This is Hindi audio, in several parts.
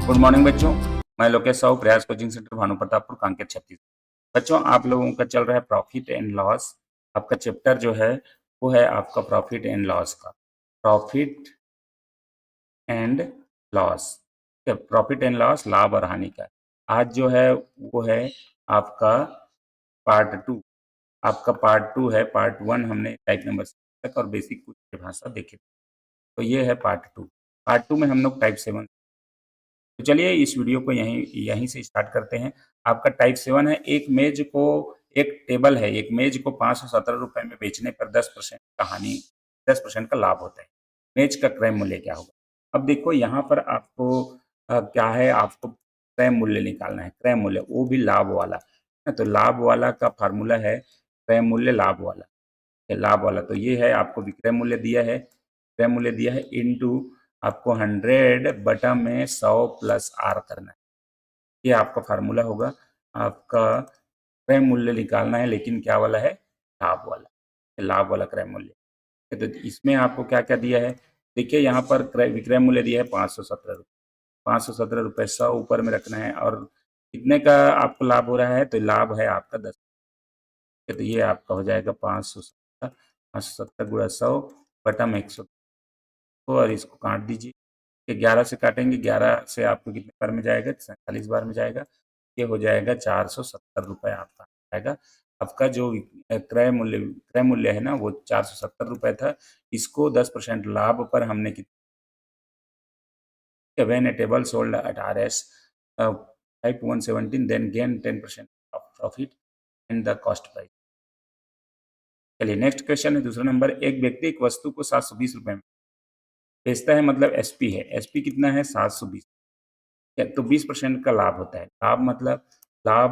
गुड मॉर्निंग बच्चों, मैं लोकेश साहू, प्रयास कोचिंग सेंटर, भानु प्रतापपुर, कांकेर, छत्तीसगढ़। बच्चों, आप लोगों का चल रहा है प्रॉफिट एंड लॉस। आपका चैप्टर जो है वो है आपका प्रॉफिट एंड लॉस का। Profit and loss, profit and loss, लाभ और हानि का। आज जो है वो है आपका पार्ट टू। आपका पार्ट टू है। पार्ट वन हमने टाइप नंबर तक और बेसिक कुछ भाषा देखे, तो ये है पार्ट टू। पार्ट टू में हम लोग टाइप 7। तो चलिए इस वीडियो को यहीं यहीं से स्टार्ट करते हैं। आपका टाइप 7 है। एक टेबल है, एक मेज को 517 रुपए में बेचने पर 10% का हानि, 10% का लाभ होता है। मेज का क्रय मूल्य क्या होगा? अब देखो यहाँ पर आपको क्या है, आपको क्रय मूल्य निकालना है। क्रय मूल्य वो भी लाभ वाला है, तो लाभ वाला का फार्मूला है क्रय मूल्य लाभ वाला। लाभ वाला तो ये है, आपको विक्रय मूल्य दिया है, क्रय मूल्य दिया है, इनटू आपको 100 बटा में 100 प्लस आर करना है। ये आपका फार्मूला होगा। आपका क्रय मूल्य निकालना है, लेकिन क्या वाला है? लाभ वाला। लाभ वाला क्रय मूल्य। तो इसमें आपको क्या क्या दिया है? देखिए यहाँ पर क्रय विक्रय मूल्य दिया है 517 रुपये। 517 रुपये 100 ऊपर में रखना है, और कितने का आपको लाभ हो रहा है? तो लाभ है आपका 10। तो ये आपका हो जाएगा 570 गुणा 100 बटा में 100, और इसको काट दीजिए। 11 से काटेंगे, 11 से आपको कितने बार में जाएगा? 47 बार में जाएगा। ये हो जाएगा 470 रुपये आपका आएगा। आपका जो क्रय मूल्य है ना, वो 470 रुपये था। इसको 10% लाभ पर हमने when a table sold at RS type 117 then gain 10% of profit and the cost price। चलिए नेक्स्ट क्वेश्चन है दूसरा नंबर। एक व्यक्ति एक वस्तु को 720 रुपये में बेचता है, मतलब एसपी है। एसपी कितना है? 720। तो 20% का लाभ होता है। लाभ मतलब लाभ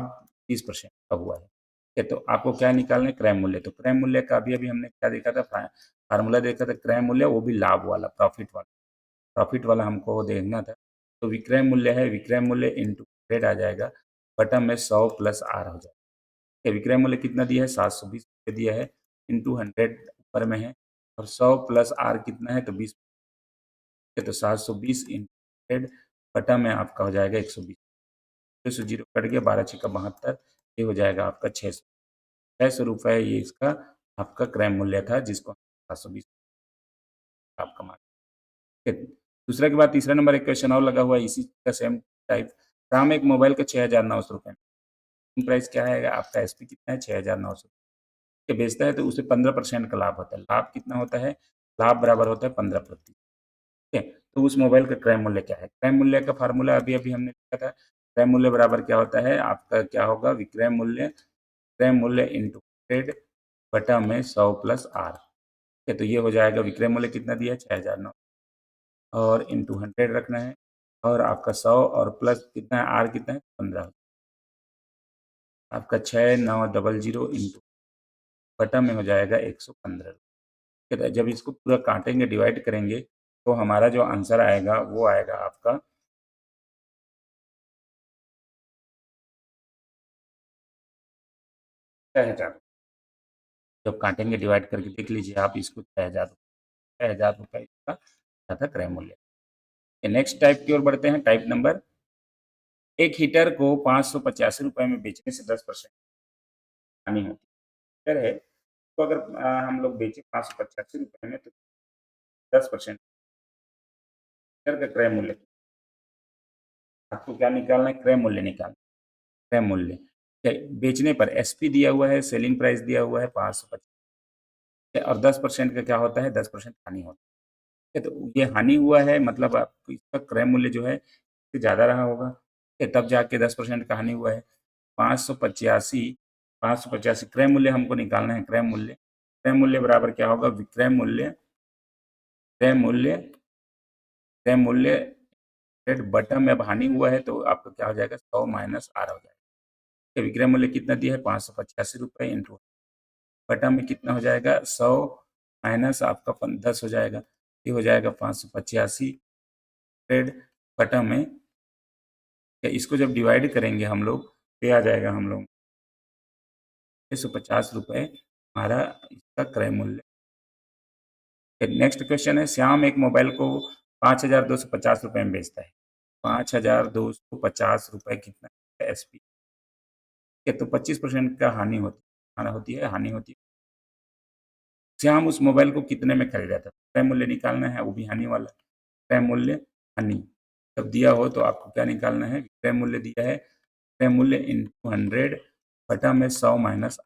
20% का हुआ है। तो आपको क्या निकालना है? क्रय मूल्य। तो क्रय मूल्य का अभी अभी हमने क्या देखा था? फार्मूला देखा था क्रय मूल्य, वो भी लाभ वाला, प्रॉफिट वाला। प्रॉफिट वाला हमको देखना था। तो विक्रय मूल्य है, विक्रय मूल्य इंटू 100 आ जाएगा, बटन में 100 प्लस आर हो जाएगा। विक्रय मूल्य कितना दिया है? 720 रुपये दिया है, इंटू 100 ऊपर में है, और 100 प्लस आर कितना है? तो 20। तो 720 इंटू 100 बटा में आपका हो जाएगा 120। जीरो कट गया, 12 छक्का 72। ये हो जाएगा आपका 600 रुपये। ये इसका आपका क्रय मूल्य था, जिसको 720 आपका मान। दूसरा के बाद तीसरा नंबर एक क्वेश्चन और लगा हुआ है इसी का सेम टाइप। राम एक मोबाइल का 6,900 रुपये में, प्राइस क्या है आपका? एसपी कितना है? 6,900 के बेचता है, तो उसे 15% का लाभ होता है। लाभ कितना होता है? लाभ बराबर होता है 15%। ठीक है, तो उस मोबाइल का क्रय मूल्य क्या है? क्रय मूल्य का फार्मूला अभी अभी हमने लिखा था। क्रय मूल्य बराबर क्या होता है आपका? क्या होगा? विक्रय मूल्य, क्रय मूल्य इंटू 100 बटा में 100 प्लस आर। ठीक है, तो ये हो जाएगा विक्रय मूल्य कितना दिया है? 6,900, और इंटू 100 रखना है, और आपका 100 और प्लस कितना है? आर कितना है? 15। आपका 6900 इंटू बटा में हो जाएगा 115। ठीक है, जब इसको पूरा काटेंगे, डिवाइड करेंगे, तो हमारा जो आंसर आएगा वो आएगा आपका 6,000। जब काटेंगे डिवाइड करके देख लीजिए आप इसको, 6,000, 6,000 रुपये इसका था क्रय मूल्य। नेक्स्ट टाइप की ओर बढ़ते हैं। टाइप नंबर, एक हीटर को 585 रुपये में बेचने से 10% हानि होती है। हीटर है, तो अगर हम लोग बेचे 585 रुपये में, तो 10% हीटर का क्रय मूल्य। आपको क्या निकालना है? क्रय मूल्य निकालना। क्रय मूल्य बेचने पर एसपी दिया हुआ है, सेलिंग प्राइस दिया हुआ है 525, और 10% का क्या होता है? 10% हानि होता है। तो ये हानि हुआ है, मतलब आपको इसका क्रय मूल्य जो है इससे ज़्यादा रहा होगा, तब जाके 10% का हानि हुआ है। 585, 585 क्रय मूल्य हमको निकालना है। क्रय मूल्य, क्रय मूल्य बराबर क्या होगा? विक्रय मूल्य, क्रय मूल्य, क्रय मूल्य बटन में अब हानि हुआ है, तो आपका क्या हो जाएगा? 100 माइनस आर हो जाएगा। विक्रय मूल्य कितना दिया है? 585 रुपये इंटू बटा में कितना हो जाएगा? 100 माइनस आपका 10 हो जाएगा। ये हो जाएगा 585 बटा में, इसको जब डिवाइड करेंगे हम लोग, तो आ जाएगा हम लोग 650 रुपये हमारा इसका क्रय मूल्य। नेक्स्ट क्वेश्चन है, श्याम एक मोबाइल को 5,250 रुपये में बेचता है। ₹5250 कितना एसपी के, तो 25% का हानि होती है। से हम उस मोबाइल को कितने में खरीदा था? क्रय मूल्य निकालना है, वो भी हानि वाला। क्रय मूल्य हानि जब दिया हो तो आपको क्या निकालना है? क्रय मूल्य दिया है, क्रय मूल्य इंटू 100 बटा में 100 माइनस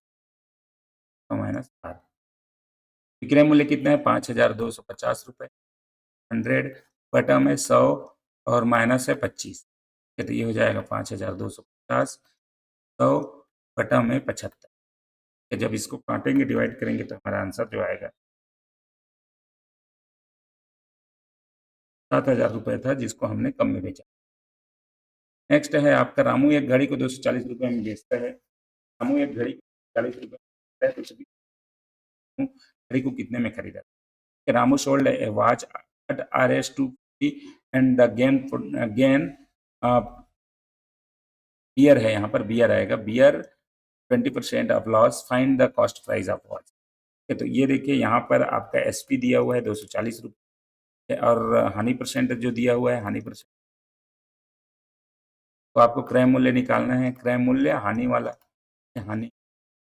8। विक्रय मूल्य कितना है? ₹5250। 100 बटा में 100 और माइनस है 25, तो ये हो जाएगा 5250, 100 बटा में 75। जब इसको काटेंगे, डिवाइड करेंगे तो हमारा आंसर जो आएगा ₹7000 था, जिसको हमने कम में बेचा। नेक्स्ट है आपका, रामू एक घड़ी को ₹240 में बेचता है। रामू एक घड़ी ₹40 है, तो सभी घड़ी को कितने में खरीदा? Ramu sold a watch at RS250 and the gain bear है, यहाँ पर बियर आएगा, bear 20% of loss, find the cost price of watch. तो ये देखिए यहाँ पर आपका एसपी दिया हुआ है ₹240 और हानि परसेंट जो दिया हुआ है, हानि परसेंट, तो आपको क्रय मूल्य निकालना है। क्रय मूल्य हानि वाला, हानि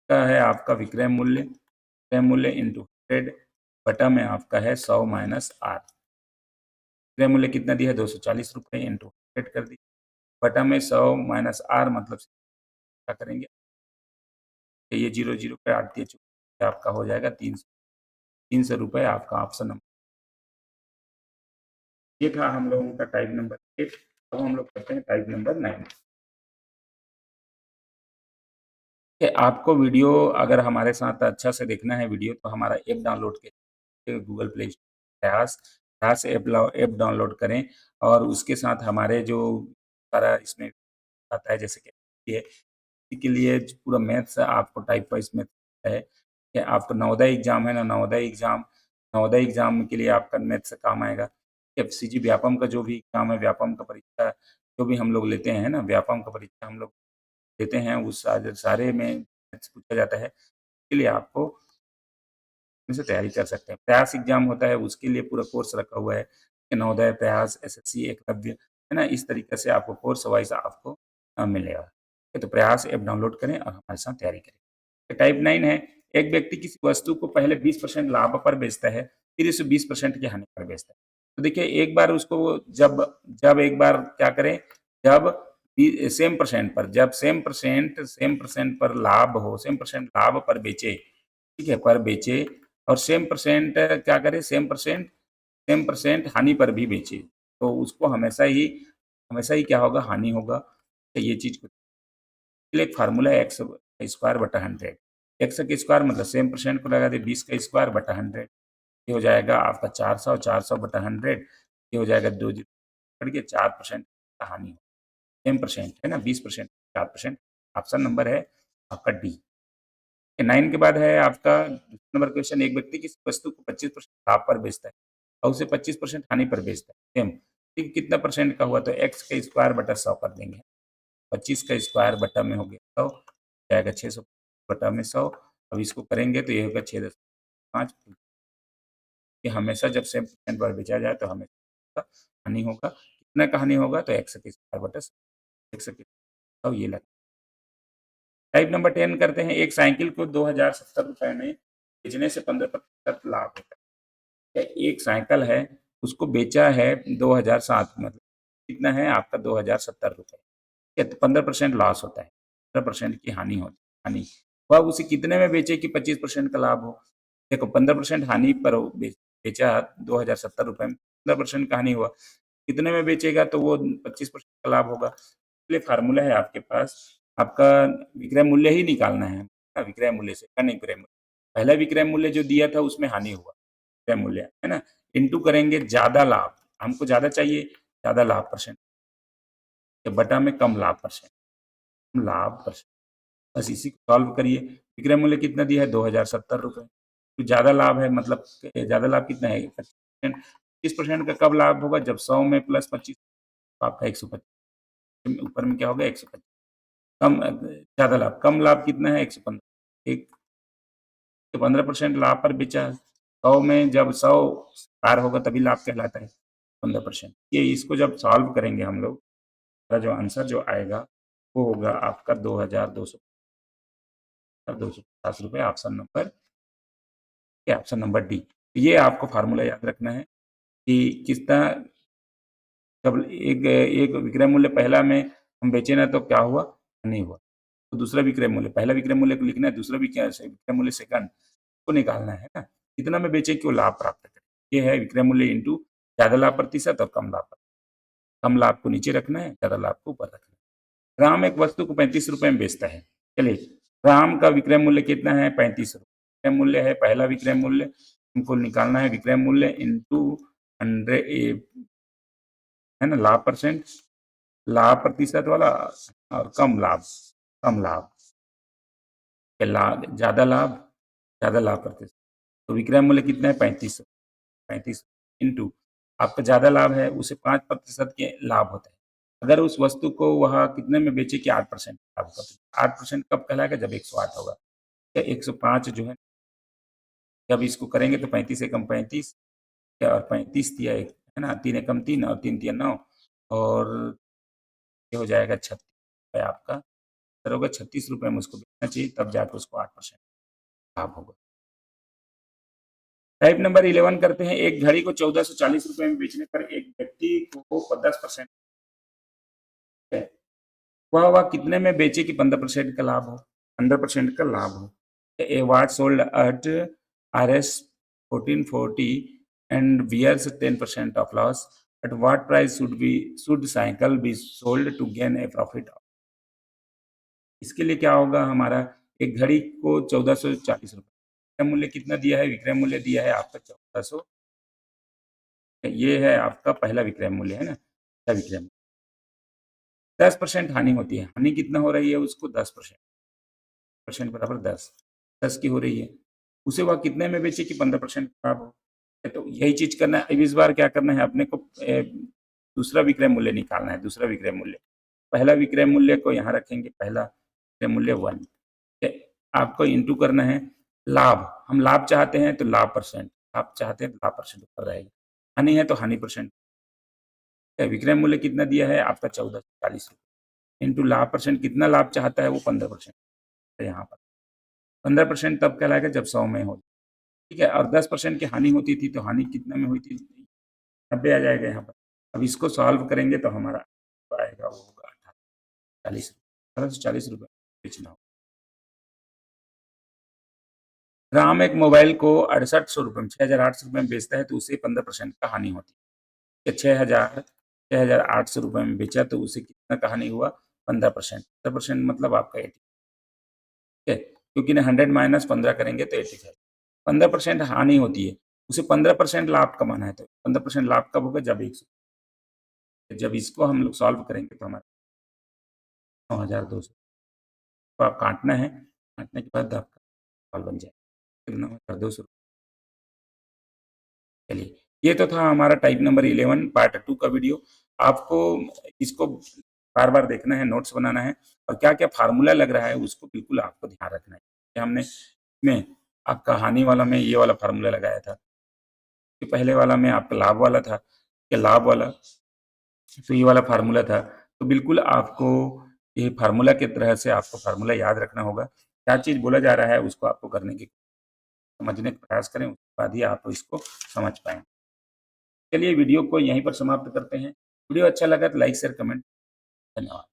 का है आपका विक्रय मूल्य, क्रय मूल्य इंटू 100 बटा में आपका है 100 माइनस 8। क्रय मूल्य कितना दिया है? ₹240 इंटू 100 कर दी बटा में 100 माइनस आर, मतलब क्या करेंगे, ये 0 काट दिए, चुके आपका हो जाएगा 300 रुपये आपका ऑप्शन नंबर। ये था हम लोगों का टाइप नंबर 8। अब हम लोग करते हैं टाइप नंबर 9। कि आपको वीडियो अगर हमारे साथ अच्छा से देखना है वीडियो, तो हमारा ऐप डाउनलोड के गूगल प्ले प्रयास प्रयास ऐप डाउनलोड करें, और उसके साथ हमारे जो सारा इसमें आता है, जैसे कि ये के लिए पूरा मैथ्स आपको टाइप वाइज मैथ है कि आपका नवोदय एग्जाम है ना, नवोदय एग्जाम के लिए आपका मैथ्स काम आएगा। एफसीजी व्यापम का जो भी एग्जाम है, व्यापम का परीक्षा जो भी हम लोग लेते हैं ना, व्यापम का परीक्षा हम लोग देते हैं, उस सारे में मैथ्स पूछा जाता है। इसके लिए आपको से तैयारी कर सकते हैं। प्रयास एग्जाम होता है, उसके लिए पूरा कोर्स रखा हुआ है कि नवोदय, प्रयास, एसएससी, एकलव्य, है ना, इस तरीके से आपको कोर्स वाइज आपको मिलेगा। तो प्रयास ऐप डाउनलोड करें और हमारे साथ तैयारी करें। टाइप 9 है, एक व्यक्ति किसी वस्तु को पहले 20% लाभ पर बेचता है, फिर इसे 20% की हानि पर बेचता है। तो देखिए, एक बार उसको जब जब एक बार क्या करें, जब सेम परसेंट पर, जब सेम परसेंट पर लाभ हो, सेम परसेंट लाभ पर बेचे, ठीक है, पर बेचे, और सेम परसेंट क्या करे, सेम परसेंट हानि पर भी बेचे, तो उसको हमेशा ही क्या होगा, हानि होगा। तो ये चीज एक फार्मूला है, एक्स स्क्वायर बटा 100। एक्स का स्क्वायर मतलब सेम परसेंट को लगा दे, 20 का स्क्वायर बटा 100, ये हो जाएगा आपका 400, 400 बटा 100, ये हो जाएगा 2 करके 4% का हानि हो, सेम परसेंट है ना, 20%, 4%। ऑप्शन नंबर है आपका डी। 9 के बाद है आपका नंबर क्वेश्चन, एक व्यक्ति किसी वस्तु को 25% लाभ पर बेचता है और उसे 25% हानि पर बेचता है, सेम, ठीक, कितना परसेंट का हुआ, तो एक्स का स्क्वायर बटा 100 कर देंगे। 25 का स्क्वायर बटा में हो गया 100, जाएगा 600 बटा में 100। अब इसको करेंगे तो ये होगा 6.5। कि हमेशा जब सेम परसेंट पर बेचा जाए तो हमेशा हानि होगा, कितना का हानि होगा, तो एक्स का स्क्वायर बटा 100, एक्स का 100 ये लगा। टाइप नंबर 10 करते हैं, एक साइकिल को ₹2070 में बेचने से 15% लाभ होता है। एक साइकिल है, उसको बेचा है 2007 में, मतलब कितना है आपका ₹2070, तो 15% लॉस होता है, 15% की हानि होती है, हानि। वह उसे कितने में बेचे कि 25% का लाभ हो? देखो, 15% हानि पर बेचा ₹2070 में, 15% का हानि हुआ, कितने में बेचेगा तो वो 25% का लाभ होगा। इसलिए फार्मूला है आपके पास, आपका विक्रय मूल्य ही निकालना है, विक्रय मूल्य से, नहीं विक्रय मूल्य, पहला विक्रय मूल्य जो दिया था उसमें हानि हुआ, विक्रय मूल्य है ना, इंटू करेंगे ज्यादा लाभ, हमको ज्यादा चाहिए, ज्यादा लाभ परसेंट, बटा में कम लाभ परसेंट, लाभ परसेंट, बस इसी को सॉल्व करिए। विक्रय मूल्य कितना दिया है? ₹2070। तो ज्यादा लाभ है, मतलब ज्यादा लाभ कितना है? 25%। 25% का कब लाभ होगा? जब 100 में प्लस 25, तो आपका 125, ऊपर में क्या होगा? 125। कम ज्यादा लाभ, कम लाभ कितना है? 115। एक, तो 15% लाभ पर बेचा, 100 में जब 100 पार होगा तभी लाभ कहलाता है। 15%। ये इसको जब सॉल्व करेंगे हम लोग, का जो आंसर जो आएगा वो होगा आपका 2250 रुपये, ऑप्शन नंबर क्या, ऑप्शन नंबर डी। ये आपको फार्मूला याद रखना है कि कितना, जब एक एक विक्रय मूल्य पहला में हम बेचे ना तो क्या हुआ, नहीं हुआ, तो दूसरा विक्रय मूल्य, पहला विक्रय मूल्य को लिखना है, दूसरा विक्रय मूल्य सेकंड को निकालना है ना, कितना में बेचे कि वो लाभ प्राप्त करे। ये है विक्रय मूल्य इंटू ज्यादा लाभ प्रतिशत और कम लाभ प्रतिशत। कम लाभ को नीचे रखना है, ज्यादा लाभ को ऊपर रखना है। राम एक वस्तु को 35 रुपए में बेचता है। चलिए, राम का विक्रय मूल्य कितना है, 35 रुपए विक्रय मूल्य है, पहला विक्रय मूल्य हमको निकालना है, विक्रय मूल्य इंटू 100 है ना, लाभ परसेंट, लाभ प्रतिशत वाला और कम लाभ, कम लाभ, ज्यादा लाभ प्रतिशत। तो विक्रय मूल्य कितना है, 35 इंटू आपका ज्यादा लाभ है, उसे 5% के लाभ होता है। अगर उस वस्तु को वह कितने में बेचे कि 8% लाभ होगा। 8% कब कहलाएगा, जब 108 होगा या 105 जो है, जब इसको करेंगे तो 35 एकम 35 और 35 दिया एक है ना, 3 एकम 3 और 3 दिया 9 और ये हो जाएगा 36 आपका, सर होगा 36 रुपए में उसको बेचना चाहिए, तब जाकर उसको 8% लाभ होगा। टाइप नंबर 11 करते हैं। एक घड़ी को 1440 रुपए में बेचने पर एक व्यक्ति को 10% है, वह कितने में बेचे कि 15% का लाभ हो, 100% का लाभ हो। ए वाट sold at RS 1440 and bears 10% of loss, at what price should cycle be sold to gain a profit? इसके लिए क्या होगा हमारा, एक घड़ी को 1440 रुपए, विक्रय मूल्य कितना दिया है, विक्रय मूल्य दिया है आपका 1400, ये है आपका पहला विक्रय मूल्य है ना, पहला विक्रय मूल्य। 10% हानि होती है, हानि कितना हो रही है उसको, 10% बराबर 10 की हो रही है, उसे वह कितने में बेचे कि 15% लाभ हो। तो यही चीज करना है। अब इस बार क्या करना है अपने को, दूसरा विक्रय मूल्य निकालना है। दूसरा विक्रय मूल्य, पहला विक्रय मूल्य को यहाँ रखेंगे, पहला विक्रय मूल्य 1, आपको इंटू करना है लाभ, हम लाभ चाहते हैं तो लाभ परसेंट, लाभ चाहते हैं तो लाभ परसेंट ऊपर रहेगा, हानि है तो हानि परसेंट। विक्रय मूल्य कितना दिया है आपका 1440 इंटू लाभ परसेंट, कितना लाभ चाहता है वो 15%, यहाँ पर 15% तब कहलाएगा जब 100 में हो, ठीक है। और 10% की हानि होती थी, तो हानि कितना में हुई थी, 90 आ जाएगा यहाँ पर। अब इसको सॉल्व करेंगे तो हमारा आएगा वो होगा 1840 रुपये बेचना होगा। राम एक मोबाइल को 6800 रुपये में, 6800 रुपये में बेचता है तो उसे 15% का हानि होती है। 6800 रुपये में बेचा तो उसे कितना का हानि हुआ, 15%। 15% मतलब आपका 80, ठीक है, क्योंकि 100 माइनस 15 करेंगे तो 85, 15% हानि होती है, उसे 15% लाभ कमाना है। तो 15% लाभ कब होगा, जब 100, जब इसको हम लोग सॉल्व करेंगे तो हमारा 9200 को आप काटना है, काटने के बाद आपका सवाल बन जाएगा 9200। चलिए, ये तो था हमारा टाइप नंबर 11 पार्ट 2 का वीडियो। आपको इसको बार बार देखना है, नोट्स बनाना है, और क्या क्या फार्मूला लग रहा है उसको बिल्कुल आपको ध्यान रखना है कि हमने में आपका हानि वाला में ये वाला फार्मूला लगाया था, कि पहले वाला में आपका लाभ वाला था, कि लाभ वाला तो ये वाला फार्मूला था। तो बिल्कुल आपको ये फार्मूला की तरह से आपको फार्मूला याद रखना होगा, क्या चीज़ बोला जा रहा है उसको आपको करने की समझने का प्रयास करें, उसके बाद ही आप इसको समझ पाएँ। चलिए वीडियो को यहीं पर समाप्त करते हैं। वीडियो अच्छा लगा तो लाइक, शेयर, कमेंट। धन्यवाद।